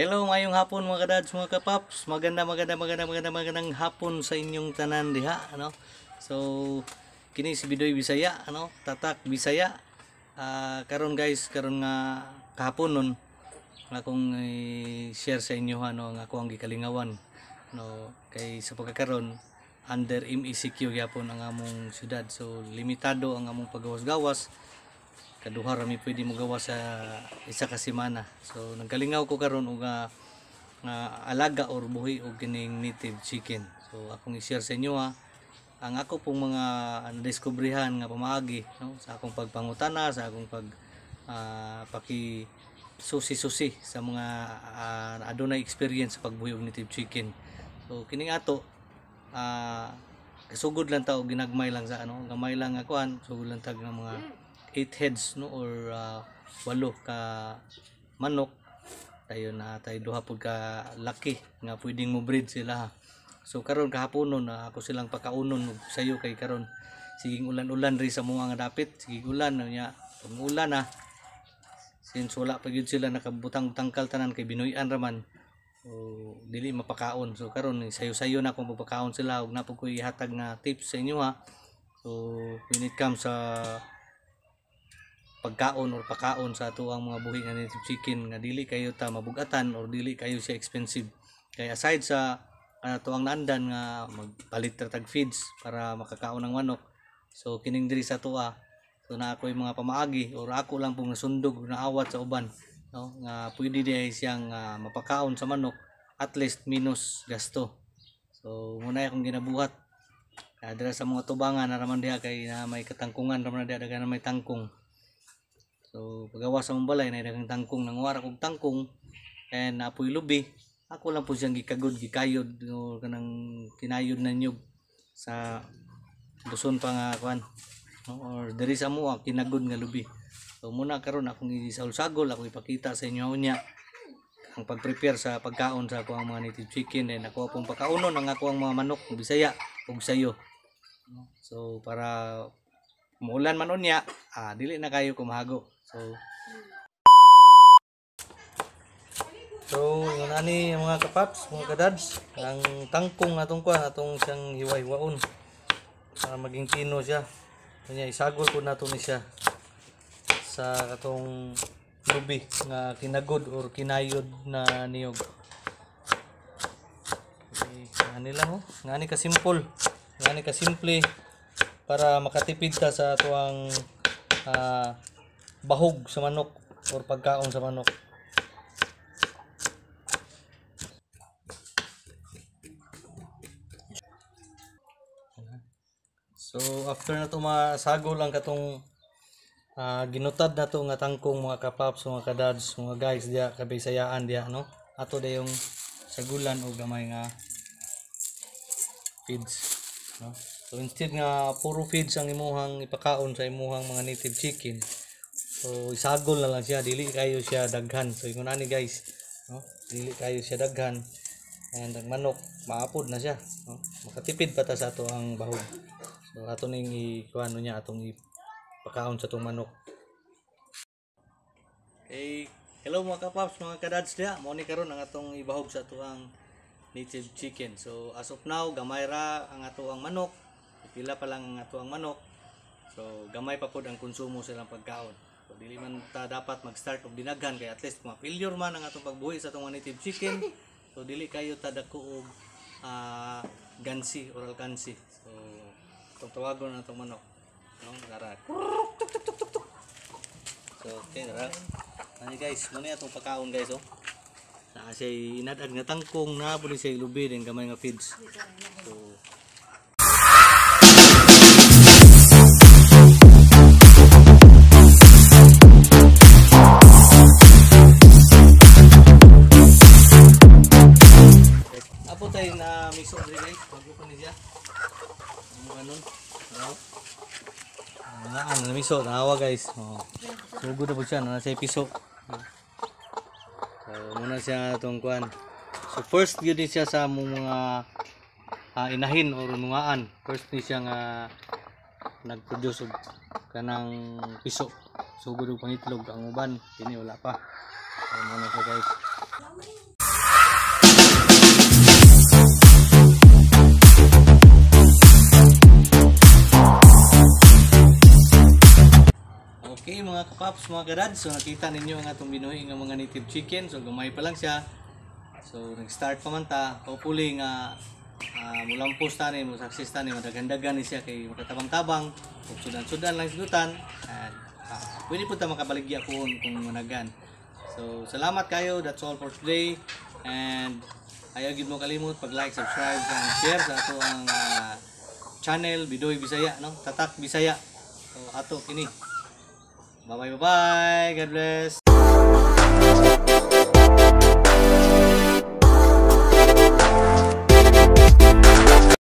Hello, ngayong hapon mga kadads, mga kapaps. Magandang hapon sa inyong tanan diha, ano. So, kini si Bidoy Bisaya, ano, tatak Bisaya. Karon guys, karon nga kahapon nun akong share sa inyo ano nga ako ang gikalingawan, no, kay sa pagkakaron under MECQ gyapon ang among syudad. So, limitado ang among paggawas-gawas. Kaduha rami pwede mo gawa sa isa ka semana. So nagkalingaw ko karon og alaga or buhi og kining native chicken. So akong i-share sa inyo ang ako pong mga nadiskubrihan nga pamaagi, no, sa akong pagpangutana, sa akong paki susi-susi sa mga adunay experience sa pagbuhi og native chicken. So kining ato kasugod lang ta og ginagmay lang sa ano, gamay lang nga kuan, sugod lang tag nga mga 8 heads, no, or 8 ka manok. Tayo na tayo duha pud ka laki nga pwedeng mo breed sila. So karon kahapon nun ako silang pakaunon sayo kay karon siging ulan-ulan ri sa mga nga dapit, siging ulan nya pag ulan since wala pa gyud sila nakabutang tangkal tanan kay binuy-an raman, so dili mapakaon. So karon sayo-sayo na akong pagpakaon sila ug napo ko ihatag na tips sa inyo So when it comes sa pagkaon or pakaon sa ato ang mga buhi nga native chicken nga dili kayo ta mabugatan or dili kayo siya expensive. Kaya aside sa ato ang naandan nga magpalit tag feeds para makakaon ng manok, so kining diri sa tuwa, so na ako yung mga pamaagi or ako lang pong nasundog na awat sa uban, no, nga pwede di siyang mapakaon sa manok at least minus gasto. So muna akong ginabuhat dira sa mga tubangan na raman diha kay na may katangkungan raman diha daga na may tangkong. So pagawa sa mong balay na daghang tangkong, nanguwara kog tangkong and apoy lubi, ako lang po siyang gikagod gikayod o kanang kinayod na nyug sa buson pa nga kuan, no, or diri sa mua kinagod nga lubi. So muna karon akong isagol ako ipakita sa inyo unya ang pag-prepare sa pagkaon sa ako ang mga native chicken, and ako pong pakaunon ang ako ang mga manok Bisaya ug sayo. So para muulan man unya dili na kayo kumahago. So yun ani mga kapaps, mga kadads, ang tangkong atong kuan atong siyang hiwa-hiwaon para maging tino siya. Kanya isagol ko nato ni siya sa katong lubi nga kinagod or kinayod na niyog. Okay, ngani lang ngani ka simple, ngani ka simple para makatipid ta sa atuang bahog sa manok or pagkaon sa manok. So after na to masago lang katong ginutad na to nga tangkong, mga kapaps, mga kadads, mga guys diya kabisayaan diya, no, ato da yung sagulan o gamay nga feeds, no. So instead nga puro feeds ang imuhang ipakaon sa imuhang mga native chicken, so isagol na lang siya, dili kayo siya daghan. So ingon ani guys, no, dili kayo siya daghan and ang manok maapod na siya, no, makatipid pa ta sa ato ang bahog. So ato ning ikuano niya atong ipakaon sa atong manok. Okay, hello mga kapaps, mga kadads diha, mao ni karon ang atong ibahog sa ato ang native chicken. So as of now gamay ra ang ato ang manok, pila pa lang ang ato ang manok, so gamay pa pod ang konsumo silang pagkaon. So dili man ta dapat mag-start og dinaghan kay at least kung failure man ang atong pagbuhi sa atong native chicken, so dili kayo ta dako og gansi or alkansi. So itong tawagon na itong manok, no, darat. So okay, darat. Ani guys, muna itong pagkaon guys, na siya inadag nga tangkong, na po siya lubi din gamay nga feeds. So apo tayo na miso diri guys, bago pa ni siya. Ano? Ano miso nawa guys. Sugod na po siya, nasa piso. So muna siya itong kuan. So first yun din siya sa mga inahin or nungaan. First ni siya nga nag-produce og kanang piso. Sugod og pangitlog ang uban, kini wala pa. So muna siya guys. mga kapaps, mga kadads. So nakita ninyo ang atong binuhi nga mga native chicken. So gamay pa lang siya. So nag-start pa man ta. Hopefully nga mulampos tani, mo success tani, madagandagan ni siya kay makatabang-tabang. Kung sudan-sudan lang sigutan. And pwede po ta makabaligya kung managan. So salamat kayo. That's all for today. And ayaw gid mo kalimot pag-like, subscribe, and share sa ato ang channel Bidoy Bisaya, no? Tatak Bisaya. So ato kini. Bye bye. God bless.